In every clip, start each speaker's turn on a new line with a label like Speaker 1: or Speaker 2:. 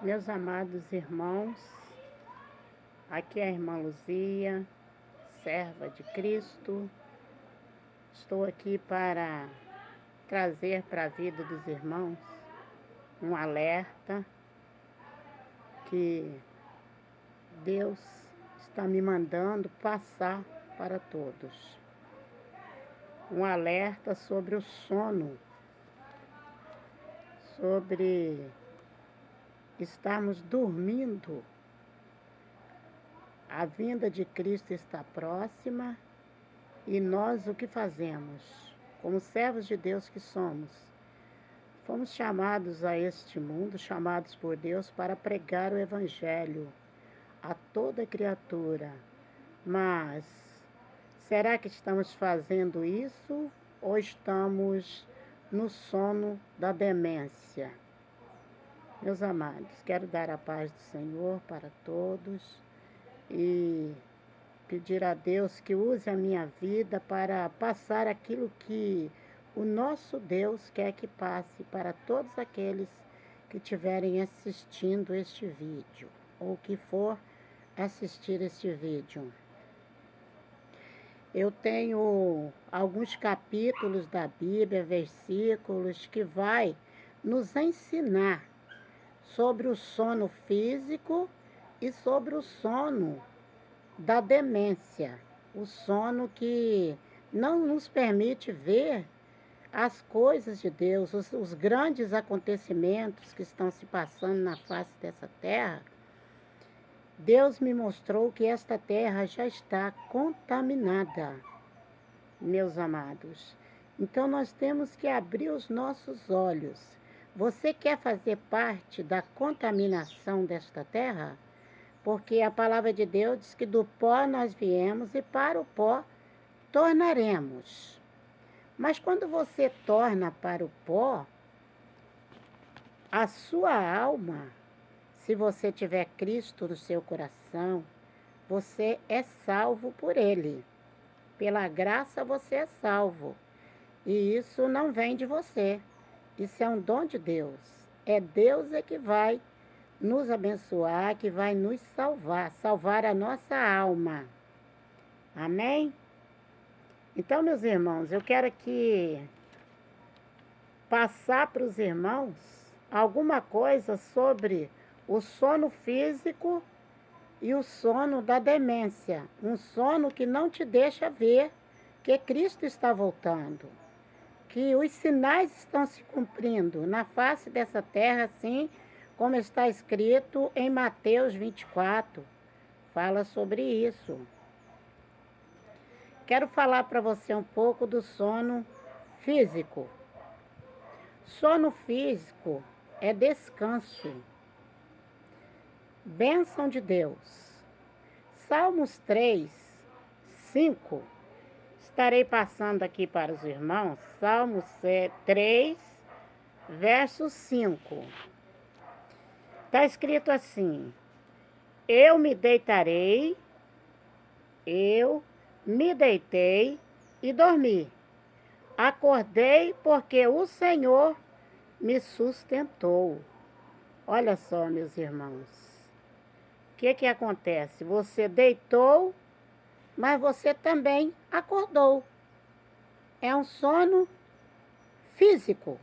Speaker 1: Meus amados irmãos, aqui é a irmã Luzia, serva de Cristo. Estou aqui para trazer para a vida dos irmãos um alerta que Deus está me mandando passar para todos. Um alerta sobre o sono, sobre estarmos dormindo. A vinda de Cristo está próxima e nós o que fazemos? Como servos de Deus que somos, fomos chamados a este mundo, chamados por Deus para pregar o Evangelho a toda criatura. Mas será que estamos fazendo isso ou estamos no sono da demência? Meus amados, quero dar a paz do Senhor para todos e pedir a Deus que use a minha vida para passar aquilo que o nosso Deus quer que passe para todos aqueles que estiverem assistindo este vídeo ou que for assistir este vídeo. Eu tenho alguns capítulos da Bíblia, versículos que vai nos ensinar sobre o sono físico e sobre o sono da demência, o sono que não nos permite ver as coisas de Deus, os grandes acontecimentos que estão se passando na face dessa terra. Deus me mostrou que esta terra já está contaminada, meus amados. Então nós temos que abrir os nossos olhos. Você quer fazer parte da contaminação desta terra? Porque a palavra de Deus diz que do pó nós viemos e para o pó tornaremos. Mas quando você torna para o pó, a sua alma, se você tiver Cristo no seu coração, você é salvo por Ele. Pela graça você é salvo. E isso não vem de você. Isso é um dom de Deus. É Deus que vai nos abençoar, que vai nos salvar a nossa alma. Amém? Então, meus irmãos, eu quero aqui passar para os irmãos alguma coisa sobre o sono físico e o sono da demência. Um sono que não te deixa ver que Cristo está voltando, que os sinais estão se cumprindo na face dessa terra, assim como está escrito em Mateus 24, fala sobre isso. Quero falar para você um pouco do sono físico. Sono físico é descanso, bênção de Deus. Salmos 3, 5, estarei passando aqui para os irmãos, Salmos 3, verso 5. Está escrito assim: eu me deitei e dormi. Acordei porque o Senhor me sustentou. Olha só, meus irmãos. O que acontece? Você deitou, mas você também acordou. É um sono físico.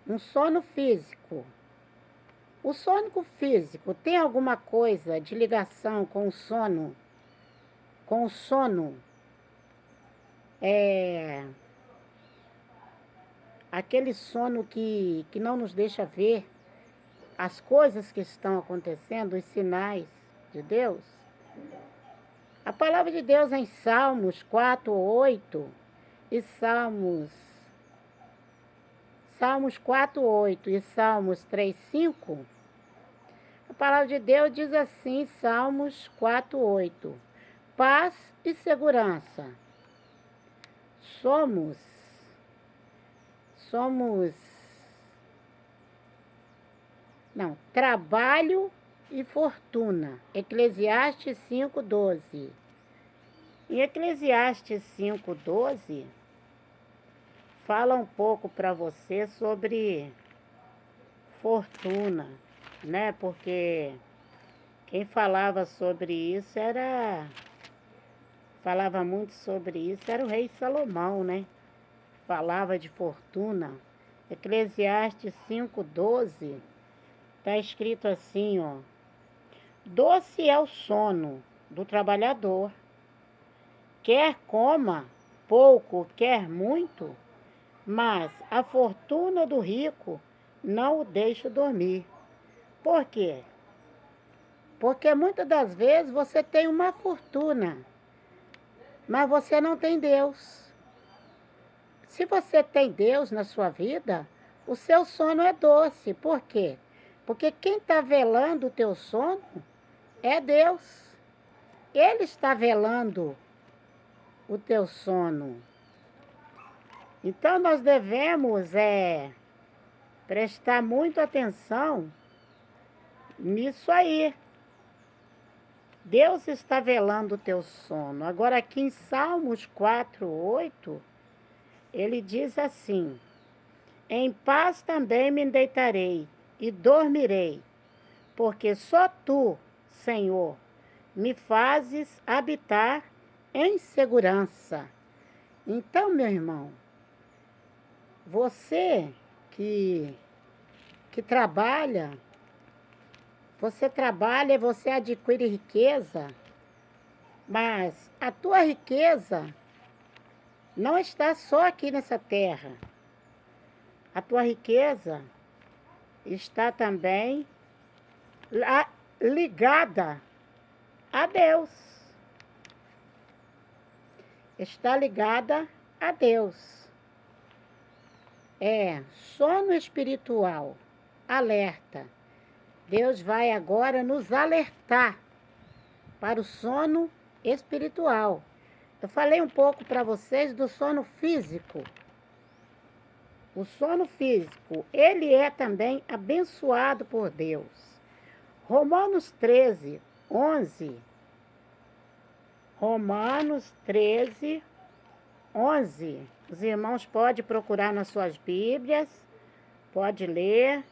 Speaker 1: Um sono físico. O sono físico tem alguma coisa de ligação com o sono? Com o sono? Aquele sono que não nos deixa ver as coisas que estão acontecendo, os sinais de Deus. A palavra de Deus em Salmos 4:8 e Salmos 4:8 e Salmos 3:5, a palavra de Deus diz assim, Salmos 4:8, paz e segurança. Trabalho e fortuna. Eclesiastes 5:12. Em Eclesiastes 5:12, fala um pouco para você sobre fortuna, né? Porque quem falava sobre isso falava muito sobre isso, era o rei Salomão, né? Falava de fortuna. Eclesiastes 5:12, está escrito assim, ó: doce é o sono do trabalhador, quer coma pouco, quer muito, mas a fortuna do rico não o deixa dormir. Por quê? Porque muitas das vezes você tem uma fortuna, mas você não tem Deus. Se você tem Deus na sua vida, o seu sono é doce. Por quê? Porque quem está velando o teu sono é Deus. Ele está velando o teu sono. Então nós devemos prestar muita atenção nisso aí. Deus está velando o teu sono. Agora aqui em Salmos 4:8, ele diz assim: em paz também me deitarei e dormirei, porque só tu, Senhor, me fazes habitar em segurança. Então, meu irmão, você que trabalha, você adquire riqueza, mas a tua riqueza não está só aqui nessa terra. A tua riqueza está também ligada a Deus. Está ligada a Deus. Sono espiritual, alerta. Deus vai agora nos alertar para o sono espiritual. Eu falei um pouco para vocês do sono físico. O sono físico, ele é também abençoado por Deus. Romanos 13:11. Romanos 13:11. Os irmãos podem procurar nas suas Bíblias, pode ler,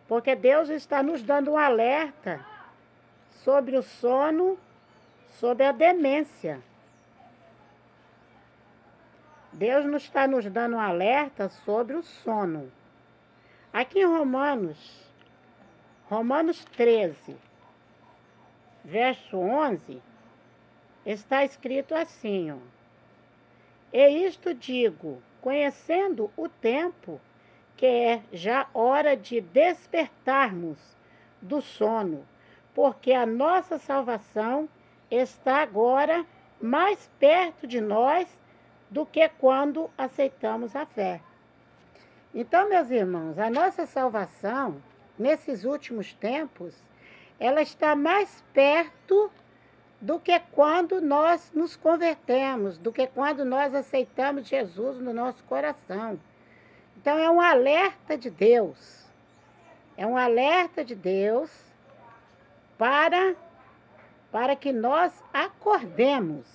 Speaker 1: porque Deus está nos dando um alerta sobre o sono, sobre a demência. Deus não está nos dando um alerta sobre o sono. Aqui em Romanos 13, verso 11, está escrito assim, ó: e isto digo, conhecendo o tempo, que é já hora de despertarmos do sono, porque a nossa salvação está agora mais perto de nós do que quando aceitamos a fé. Então, meus irmãos, a nossa salvação, nesses últimos tempos, ela está mais perto do que quando nós nos convertemos, do que quando nós aceitamos Jesus no nosso coração. Então, é um alerta de Deus. É um alerta de Deus para que nós acordemos.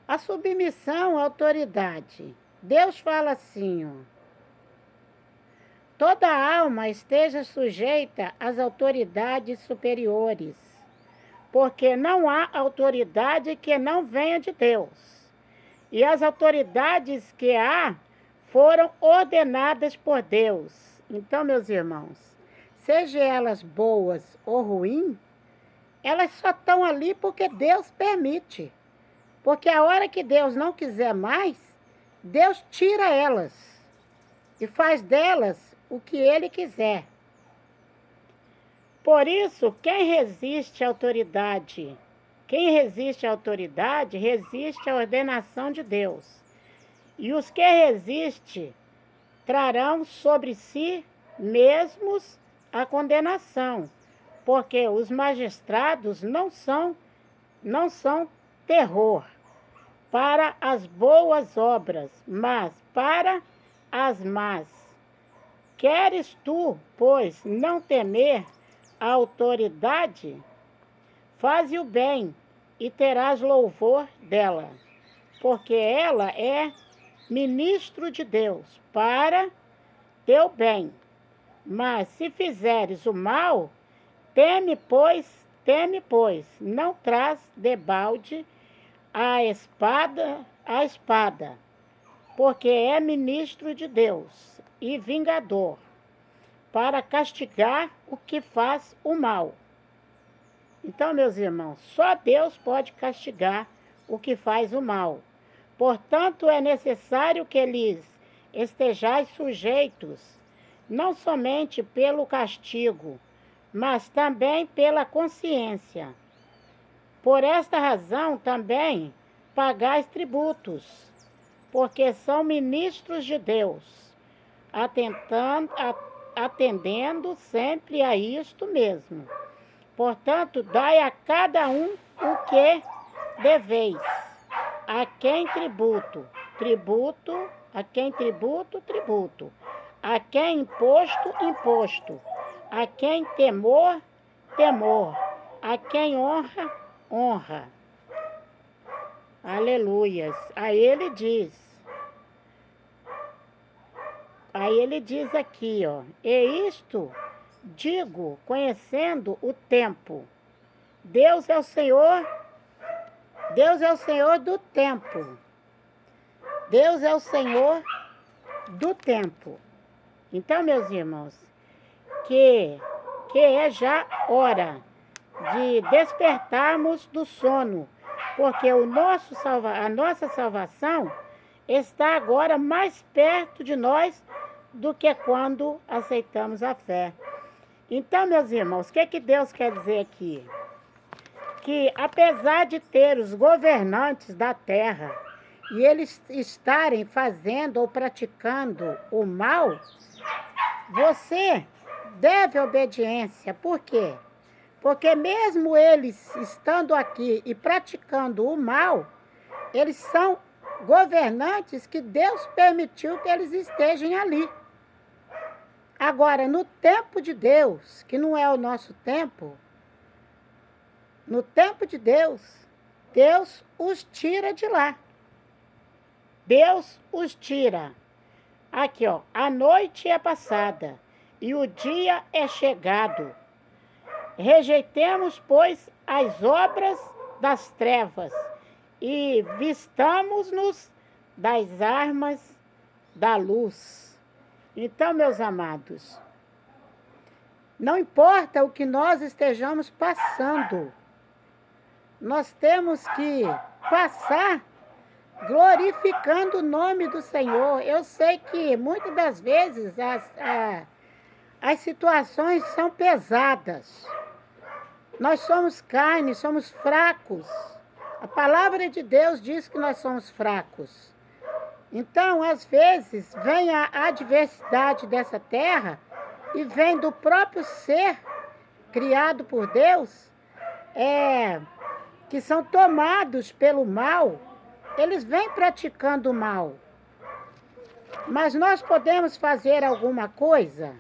Speaker 1: A submissão à autoridade. Deus fala assim, ó: toda alma esteja sujeita às autoridades superiores, porque não há autoridade que não venha de Deus. E as autoridades que há foram ordenadas por Deus. Então, meus irmãos, sejam elas boas ou ruins, elas só estão ali porque Deus permite. Porque a hora que Deus não quiser mais, Deus tira elas e faz delas o que Ele quiser. Por isso, quem resiste à autoridade, resiste à ordenação de Deus. E os que resistem trarão sobre si mesmos a condenação, porque os magistrados não são terror para as boas obras, mas para as más. Queres tu, pois, não temer a autoridade? Faze o bem e terás louvor dela, porque ela é ministro de Deus, para teu bem. Mas se fizeres o mal, teme, pois, não traz debalde a espada, porque é ministro de Deus e vingador, para castigar o que faz o mal. Então, meus irmãos, só Deus pode castigar o que faz o mal. Portanto, é necessário que lhes estejais sujeitos, não somente pelo castigo, mas também pela consciência. Por esta razão também pagais tributos, porque são ministros de Deus, atendendo sempre a isto mesmo. Portanto, dai a cada um o que deveis. A quem tributo, tributo. A quem tributo, tributo. A quem imposto, imposto. A quem temor, temor. A quem honra, honra. Aleluias. Aí ele diz aqui, ó. E isto digo, conhecendo o tempo. Deus é o Senhor do tempo. Deus é o Senhor do tempo. Então, meus irmãos, que é já hora de despertarmos do sono, porque a nossa salvação está agora mais perto de nós do que quando aceitamos a fé. Então, meus irmãos, o que Deus quer dizer aqui? Que apesar de ter os governantes da terra e eles estarem fazendo ou praticando o mal, você deve obediência. Por quê? Porque mesmo eles estando aqui e praticando o mal, eles são governantes que Deus permitiu que eles estejam ali. Agora, no tempo de Deus, que não é o nosso tempo, no tempo de Deus, Deus os tira de lá. Deus os tira. Aqui, ó, a noite é passada e o dia é chegado. Rejeitemos, pois, as obras das trevas e vistamos-nos das armas da luz. Então, meus amados, não importa o que nós estejamos passando, nós temos que passar glorificando o nome do Senhor. Eu sei que muitas das vezes as situações são pesadas. Nós somos carne, somos fracos. A palavra de Deus diz que nós somos fracos. Então, às vezes, vem a adversidade dessa terra e vem do próprio ser criado por Deus, que são tomados pelo mal. Eles vêm praticando o mal. Mas nós podemos fazer alguma coisa?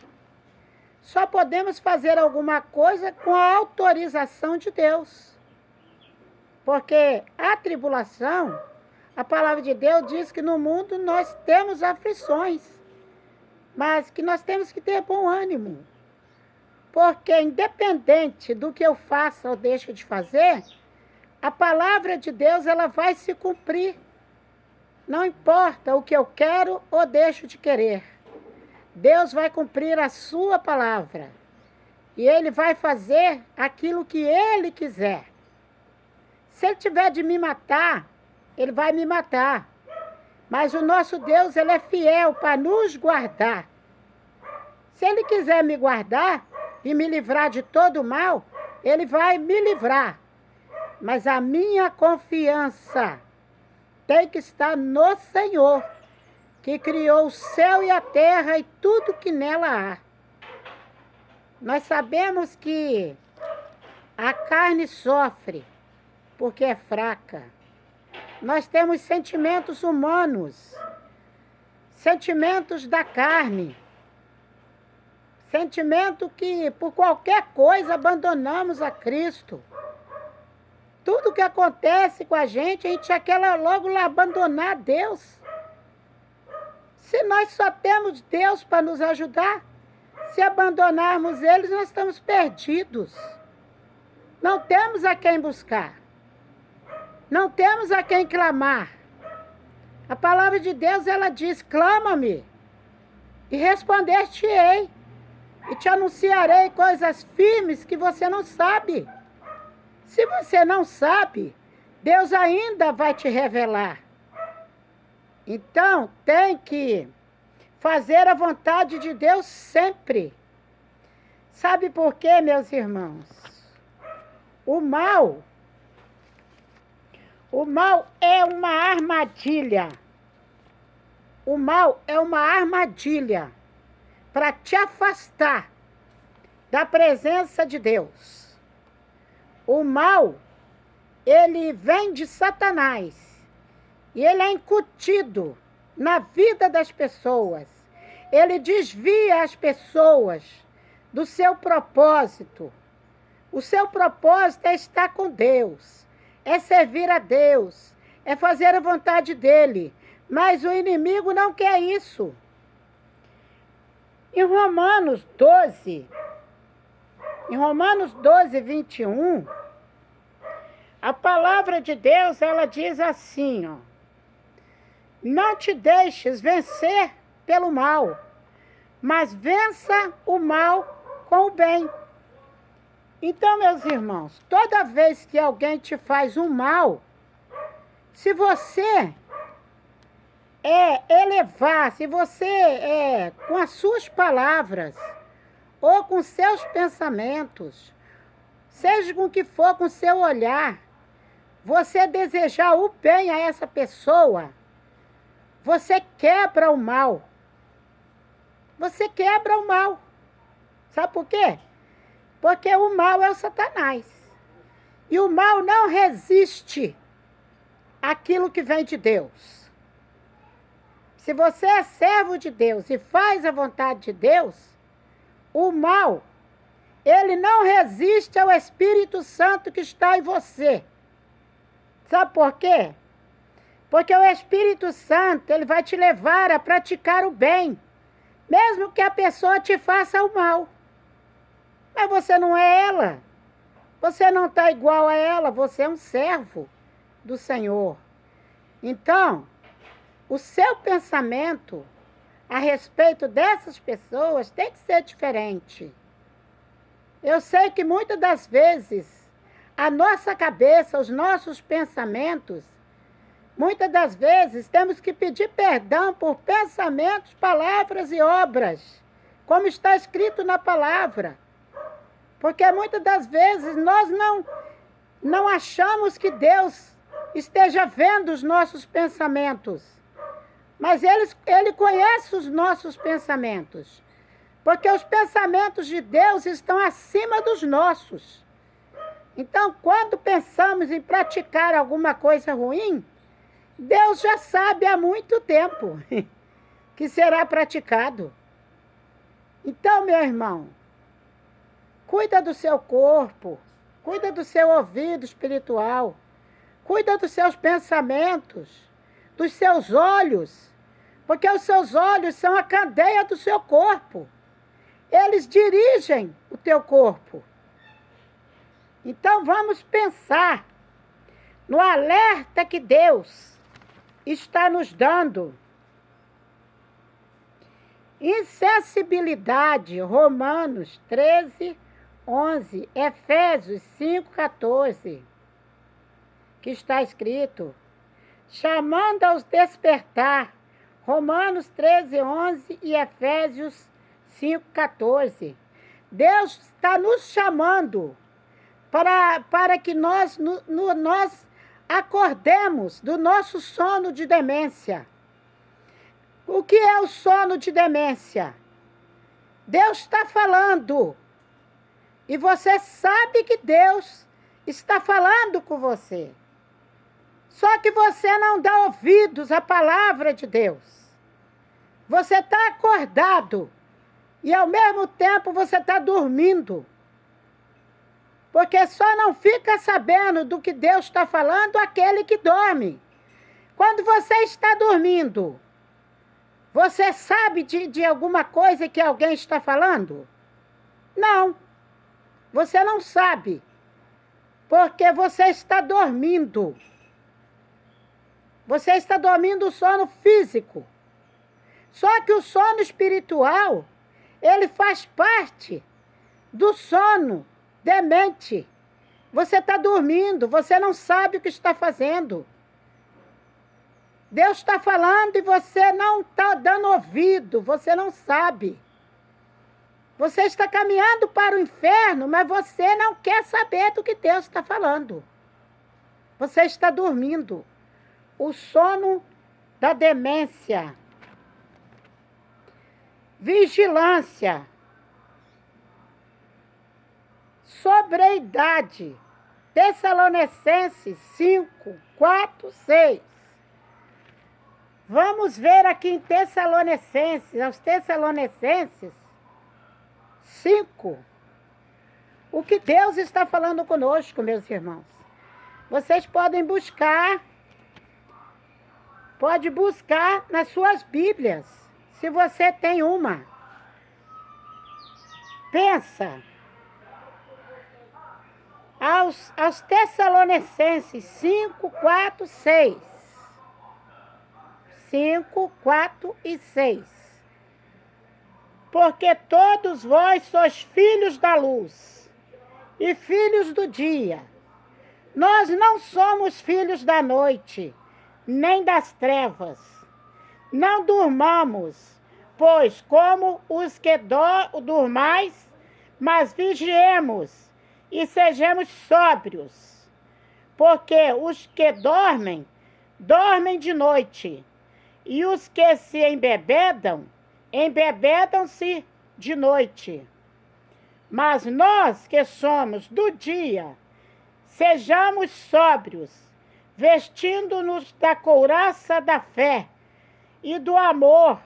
Speaker 1: Só podemos fazer alguma coisa com a autorização de Deus. Porque a tribulação, a palavra de Deus diz que no mundo nós temos aflições, mas que nós temos que ter bom ânimo. Porque independente do que eu faça ou deixo de fazer, a palavra de Deus ela vai se cumprir. Não importa o que eu quero ou deixo de querer. Deus vai cumprir a sua palavra. E Ele vai fazer aquilo que Ele quiser. Se Ele tiver de me matar, Ele vai me matar. Mas o nosso Deus, Ele é fiel para nos guardar. Se Ele quiser me guardar e me livrar de todo o mal, Ele vai me livrar. Mas a minha confiança tem que estar no Senhor, que criou o céu e a terra e tudo que nela há. Nós sabemos que a carne sofre porque é fraca. Nós temos sentimentos humanos, sentimentos da carne, sentimento que por qualquer coisa abandonamos a Cristo. Tudo que acontece com a gente já quer logo lá abandonar Deus. Se nós só temos Deus para nos ajudar, se abandonarmos eles, nós estamos perdidos. Não temos a quem buscar. Não temos a quem clamar. A palavra de Deus, ela diz, clama-me e responder-te-ei. E te anunciarei coisas firmes que você não sabe. Se você não sabe, Deus ainda vai te revelar. Então, tem que fazer a vontade de Deus sempre. Sabe por quê, meus irmãos? O mal é uma armadilha. O mal é uma armadilha para te afastar da presença de Deus. O mal, ele vem de Satanás e ele é incutido na vida das pessoas. Ele desvia as pessoas do seu propósito. O seu propósito é estar com Deus, é servir a Deus, é fazer a vontade dele. Mas o inimigo não quer isso. Em Romanos 12, 21, a palavra de Deus, ela diz assim, ó: não te deixes vencer pelo mal, mas vença o mal com o bem. Então, meus irmãos, toda vez que alguém te faz um mal, se você elevar, se você com as suas palavras ou com seus pensamentos, seja com o que for, com seu olhar, você desejar o bem a essa pessoa, você quebra o mal. Você quebra o mal. Sabe por quê? Porque o mal é o Satanás. E o mal não resiste àquilo que vem de Deus. Se você é servo de Deus e faz a vontade de Deus, o mal, ele não resiste ao Espírito Santo que está em você. Sabe por quê? Porque o Espírito Santo, ele vai te levar a praticar o bem, mesmo que a pessoa te faça o mal. Mas você não é ela. Você não está igual a ela, você é um servo do Senhor. Então, o seu pensamento a respeito dessas pessoas tem que ser diferente. Eu sei que muitas das vezes a nossa cabeça, os nossos pensamentos, muitas das vezes temos que pedir perdão por pensamentos, palavras e obras, como está escrito na palavra. Porque muitas das vezes nós não achamos que Deus esteja vendo os nossos pensamentos. Mas Ele conhece os nossos pensamentos. Porque os pensamentos de Deus estão acima dos nossos. Então, quando pensamos em praticar alguma coisa ruim, Deus já sabe há muito tempo que será praticado. Então, meu irmão, cuida do seu corpo, cuida do seu ouvido espiritual, cuida dos seus pensamentos, dos seus olhos, porque os seus olhos são a candeia do seu corpo. Eles dirigem o teu corpo. Então vamos pensar no alerta que Deus está nos dando. Insensibilidade, Romanos 13, 11, Efésios 5, 14, que está escrito, chamando aos despertar, Romanos 13, 11 e Efésios 5, 14. Deus está nos chamando para que nós acordemos do nosso sono de demência. O que é o sono de demência? Deus está falando. E você sabe que Deus está falando com você. Só que você não dá ouvidos à palavra de Deus. Você está acordado. E ao mesmo tempo você está dormindo. Porque só não fica sabendo do que Deus está falando aquele que dorme. Quando você está dormindo, Você sabe de alguma coisa que alguém está falando? Não. Você não sabe. Porque você está dormindo. Você está dormindo o sono físico. Só que o sono espiritual, ele faz parte do sono demente. Você está dormindo, você não sabe o que está fazendo. Deus está falando e você não está dando ouvido, você não sabe. Você está caminhando para o inferno, mas você não quer saber do que Deus está falando. Você está dormindo. O sono da demência. Vigilância. Sobriedade. Tessalonicenses 5, 4, 6. Vamos ver aqui em Tessalonicenses, aos Tessalonicenses 5, o que Deus está falando conosco, meus irmãos. Vocês podem buscar, pode buscar nas suas Bíblias, se você tem uma. Pensa, aos Tessalonicenses 5, 4, 6. 5, 4 e 6. Porque todos vós sois filhos da luz e filhos do dia. Nós não somos filhos da noite, nem das trevas. Não durmamos, pois como os que durmais, mas vigiemos e sejamos sóbrios. Porque os que dormem, dormem de noite. E os que se embebedam, embebedam-se de noite. Mas nós que somos do dia, sejamos sóbrios, vestindo-nos da couraça da fé e do amor,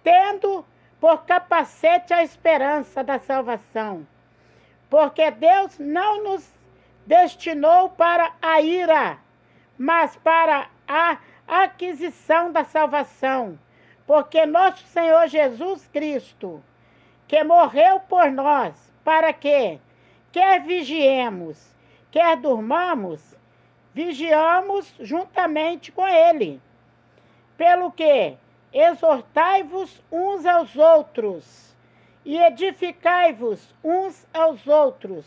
Speaker 1: tendo por capacete a esperança da salvação. Porque Deus não nos destinou para a ira, mas para a aquisição da salvação, porque nosso Senhor Jesus Cristo, que morreu por nós, para que, quer vigiemos, quer durmamos, vigiamos juntamente com Ele. Pelo que exortai-vos uns aos outros e edificai-vos uns aos outros,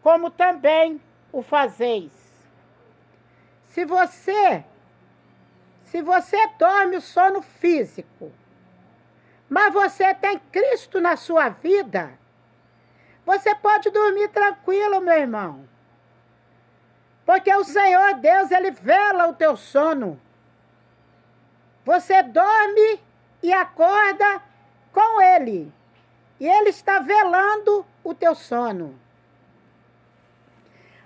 Speaker 1: como também o fazeis. Se você dorme o sono físico, mas você tem Cristo na sua vida, você pode dormir tranquilo, meu irmão. Porque o Senhor Deus, Ele vela o teu sono. Você dorme e acorda com Ele. E Ele está velando o teu sono.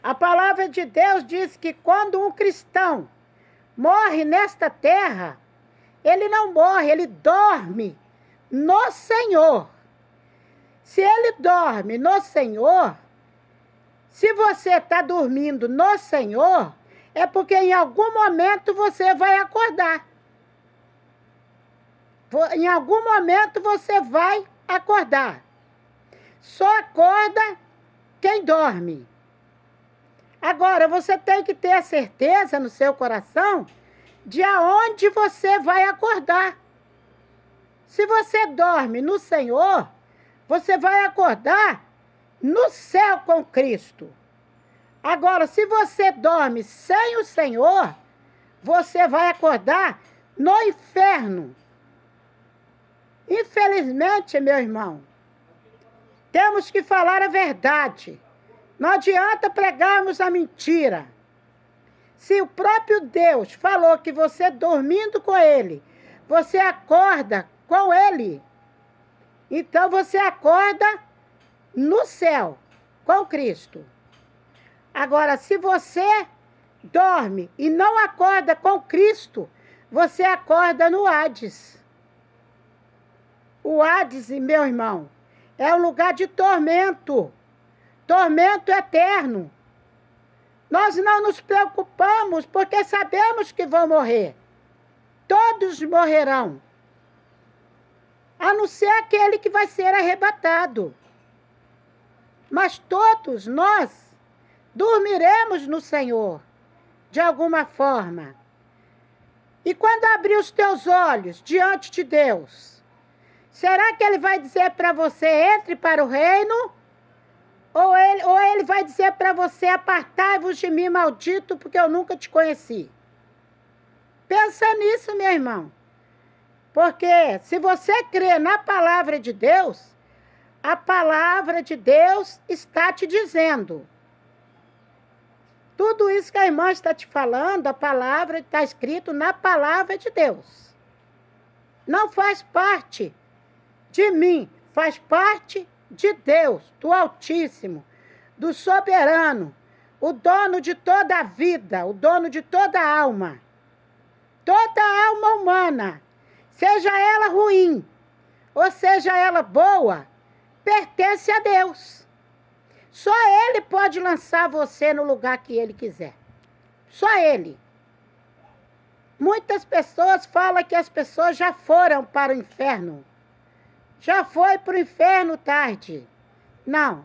Speaker 1: A palavra de Deus diz que quando um cristão morre nesta terra, ele não morre, ele dorme no Senhor. Se ele dorme no Senhor, se você está dormindo no Senhor, é porque em algum momento você vai acordar. Em algum momento você vai acordar. Só acorda quem dorme. Agora, você tem que ter a certeza no seu coração de aonde você vai acordar. Se você dorme no Senhor, você vai acordar no céu com Cristo. Agora, se você dorme sem o Senhor, você vai acordar no inferno. Infelizmente, meu irmão, temos que falar a verdade. Não adianta pregarmos a mentira. Se o próprio Deus falou que você dormindo com Ele, você acorda com Ele, então você acorda no céu, com Cristo. Agora, se você dorme e não acorda com Cristo, você acorda no Hades. O Hades, meu irmão, é um lugar de tormento. Tormento eterno. Nós não nos preocupamos porque sabemos que vão morrer. Todos morrerão. ser aquele que vai ser arrebatado. Mas todos nós dormiremos no Senhor, de alguma forma. E quando abrir os teus olhos diante de Deus, será que Ele vai dizer para você, entre para o reino? Ou ele vai dizer para você, apartai-vos de mim, maldito, porque eu nunca te conheci? Pensa nisso, meu irmão. Porque se você crê na palavra de Deus, a palavra de Deus está te dizendo. Tudo isso que a irmã está te falando, a palavra está escrito na palavra de Deus. Não faz parte de mim, faz parte de Deus, do Altíssimo, do Soberano, o dono de toda a vida, o dono de toda a alma. Toda a alma humana, seja ela ruim, ou seja ela boa, pertence a Deus. Só Ele pode lançar você no lugar que Ele quiser. Só Ele. Muitas pessoas falam que as pessoas já foram para o inferno. Já foi para o inferno tarde. Não.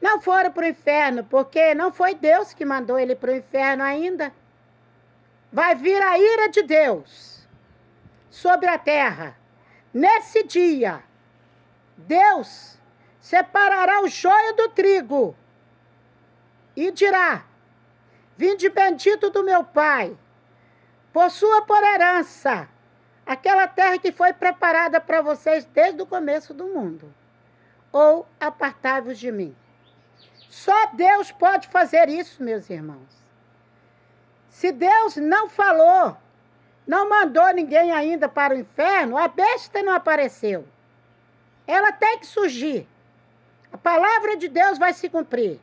Speaker 1: Não foram para o inferno, porque não foi Deus que mandou ele para o inferno ainda. Vai vir a ira de Deus sobre a terra. Nesse dia, Deus separará o joio do trigo e dirá, vinde bendito do meu Pai, possua por herança aquela terra que foi preparada para vocês desde o começo do mundo. Ou apartai-vos de mim. Só Deus pode fazer isso, meus irmãos. Se Deus não falou, não mandou ninguém ainda para o inferno, a besta não apareceu. Ela tem que surgir. A palavra de Deus vai se cumprir.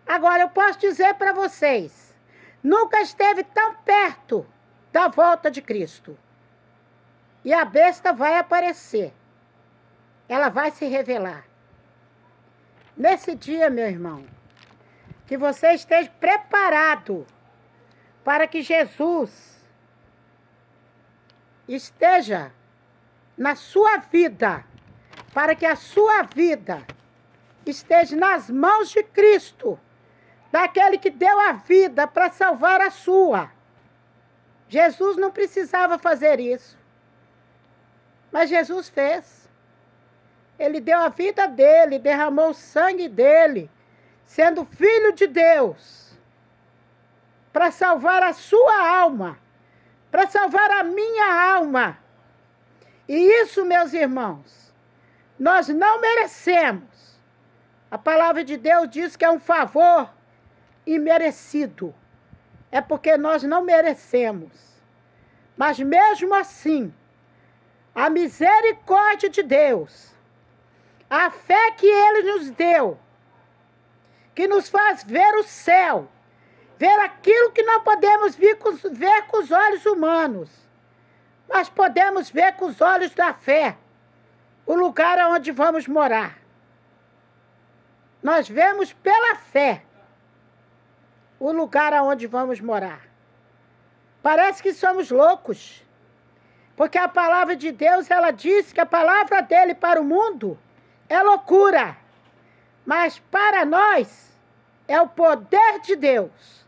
Speaker 1: Agora, eu posso dizer para vocês, nunca esteve tão perto da volta de Cristo. E a besta vai aparecer. Ela vai se revelar. Nesse dia, meu irmão, que você esteja preparado para que Jesus esteja na sua vida, para que a sua vida esteja nas mãos de Cristo, daquele que deu a vida para salvar a sua. Jesus não precisava fazer isso, mas Jesus fez. Ele deu a vida dele, derramou o sangue dele, sendo filho de Deus, para salvar a sua alma, para salvar a minha alma. E isso, meus irmãos, nós não merecemos. A palavra de Deus diz que é um favor imerecido. É porque nós não merecemos. Mas mesmo assim, a misericórdia de Deus, a fé que Ele nos deu, que nos faz ver o céu, ver aquilo que não podemos ver com os olhos humanos, mas podemos ver com os olhos da fé, o lugar onde vamos morar. Nós vemos pela fé o lugar aonde vamos morar. Parece que somos loucos, porque a palavra de Deus, ela diz que a palavra dele para o mundo é loucura, mas para nós é o poder de Deus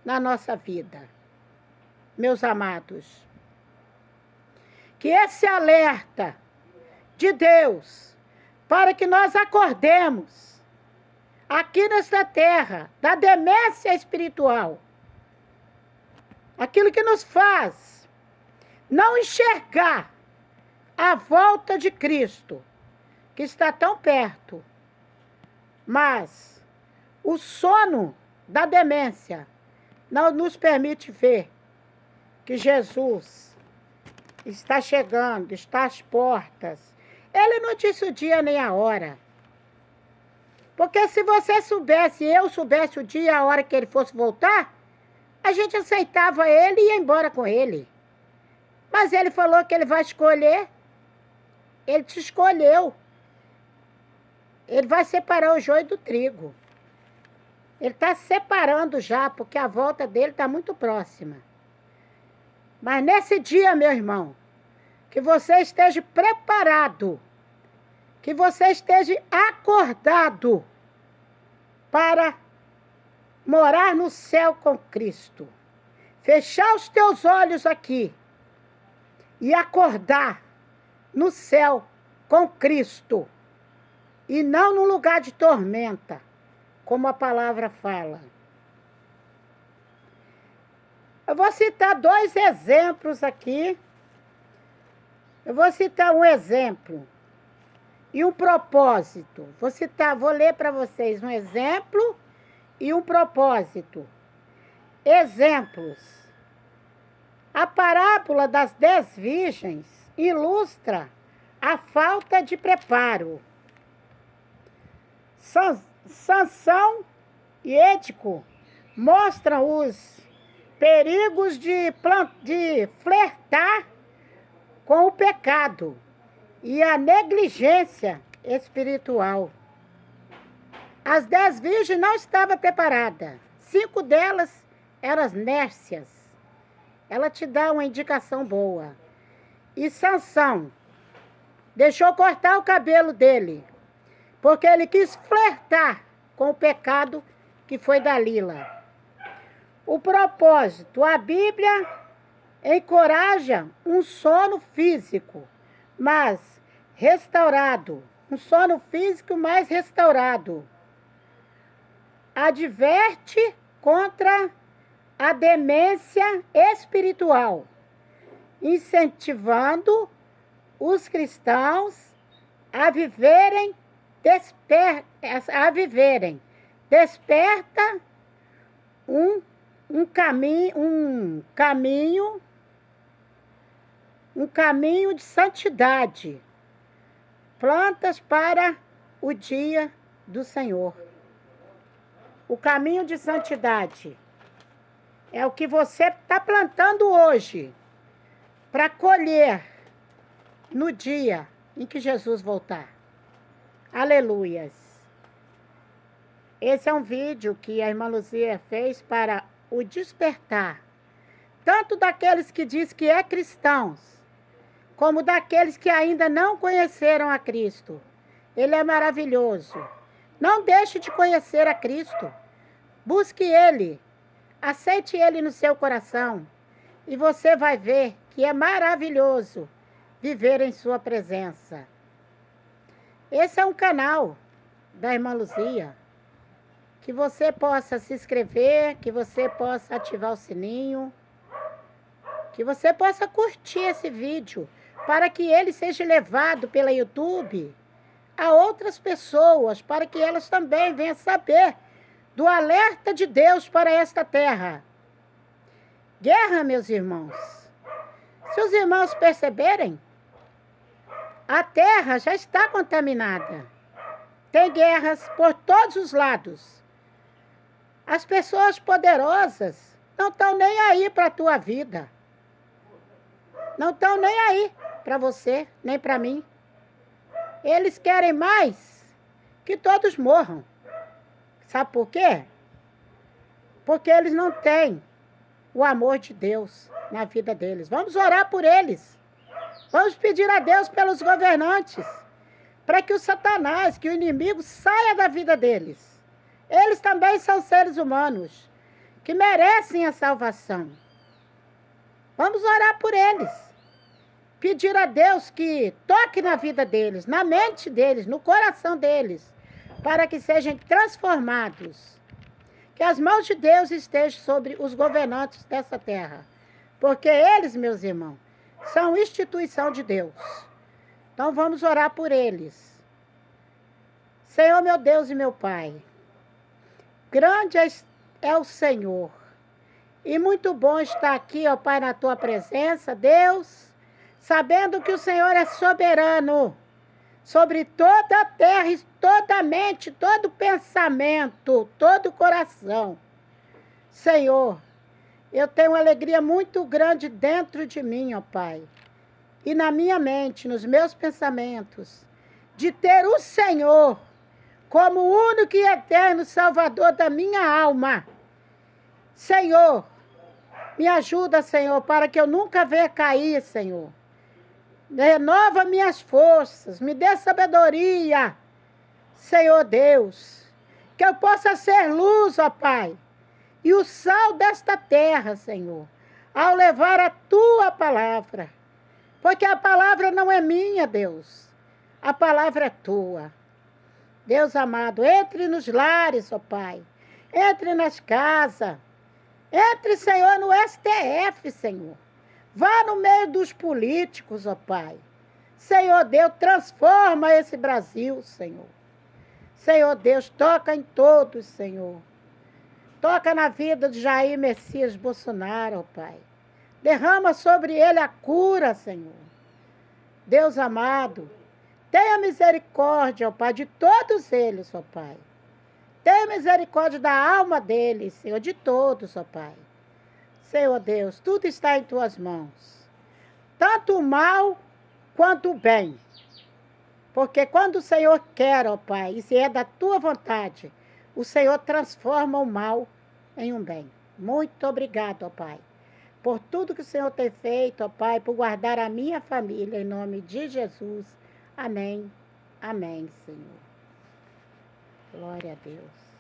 Speaker 1: na nossa vida. Meus amados, que esse alerta de Deus, para que nós acordemos aqui nesta terra, da demência espiritual, aquilo que nos faz não enxergar a volta de Cristo, que está tão perto, mas o sono da demência não nos permite ver que Jesus está chegando, está às portas. Ele não disse o dia nem a hora. Porque se você soubesse, eu soubesse o dia e a hora que ele fosse voltar, a gente aceitava ele e ia embora com ele. Mas ele falou que ele vai escolher. Ele te escolheu. Ele vai separar o joio do trigo. Ele está separando já, porque a volta dele está muito próxima. Mas nesse dia, meu irmão, que você esteja preparado, que você esteja acordado para morar no céu com Cristo. Fechar os teus olhos aqui e acordar no céu com Cristo e não no lugar de tormenta, como a palavra fala. Eu vou citar 2 exemplos aqui. Eu vou citar um exemplo e um propósito. Vou ler para vocês um exemplo e um propósito. Exemplos. A parábola das 10 virgens ilustra a falta de preparo. Sansão e Ético mostram os perigos de flertar com o pecado e a negligência espiritual. As 10 virgens não estavam preparadas. 5 delas eram nércias. Ela te dá uma indicação boa. E Sansão deixou cortar o cabelo dele, porque ele quis flertar com o pecado que foi Dalila. O propósito, a Bíblia encoraja um sono físico, mas restaurado. Um sono físico mais restaurado. Adverte contra a demência espiritual, incentivando os cristãos a viverem desperta um caminho de santidade, plantas para o dia do Senhor. O caminho de santidade é o que você está plantando hoje para colher no dia em que Jesus voltar. Aleluias! Esse é um vídeo que a irmã Luzia fez para o despertar, tanto daqueles que diz que é cristãos, como daqueles que ainda não conheceram a Cristo. Ele é maravilhoso. Não deixe de conhecer a Cristo. Busque Ele. Aceite Ele no seu coração. E você vai ver que é maravilhoso viver em sua presença. Esse é um canal da irmã Luzia. Que você possa se inscrever, que você possa ativar o sininho, que você possa curtir esse vídeo, para que ele seja levado pela YouTube a outras pessoas, para que elas também venham saber do alerta de Deus para esta terra. Guerra, meus irmãos. Se os irmãos perceberem, a terra já está contaminada. Tem guerras por todos os lados. As pessoas poderosas não estão nem aí para a tua vida. Não estão nem aí para você, nem para mim. Eles querem mais que todos morram. Sabe por quê? Porque eles não têm o amor de Deus na vida deles. Vamos orar por eles. Vamos pedir a Deus pelos governantes, para que o Satanás, que o inimigo, saia da vida deles. Eles também são seres humanos, que merecem a salvação. Vamos orar por eles. Pedir a Deus que toque na vida deles, na mente deles, no coração deles, para que sejam transformados. Que as mãos de Deus estejam sobre os governantes dessa terra. Porque eles, meus irmãos, são instituição de Deus. Então vamos orar por eles. Senhor, meu Deus e meu Pai, grande é o Senhor. E muito bom estar aqui, ó Pai, na tua presença, Deus, sabendo que o Senhor é soberano sobre toda a terra, toda a mente, todo pensamento, todo o coração. Senhor, eu tenho uma alegria muito grande dentro de mim, ó Pai, e na minha mente, nos meus pensamentos, de ter o Senhor como o único e eterno Salvador da minha alma. Senhor, me ajuda, Senhor, para que eu nunca venha cair, Senhor, renova minhas forças, me dê sabedoria, Senhor Deus, que eu possa ser luz, ó Pai, e o sal desta terra, Senhor, ao levar a tua palavra, porque a palavra não é minha, Deus, a palavra é tua. Deus amado, entre nos lares, ó Pai, entre nas casas, entre, Senhor, no STF, Senhor. Vá no meio dos políticos, ó Pai. Senhor Deus, transforma esse Brasil, Senhor. Senhor Deus, toca em todos, Senhor. Toca na vida de Jair Messias Bolsonaro, ó Pai. Derrama sobre ele a cura, Senhor. Deus amado, tenha misericórdia, ó Pai, de todos eles, ó Pai. Tenha misericórdia da alma deles, Senhor, de todos, ó Pai. Senhor Deus, tudo está em tuas mãos. Tanto o mal quanto o bem. Porque quando o Senhor quer, ó Pai, e se é da tua vontade, o Senhor transforma o mal em um bem. Muito obrigado, ó Pai, por tudo que o Senhor tem feito, ó Pai, por guardar a minha família, em nome de Jesus. Amém. Amém, Senhor. Glória a Deus.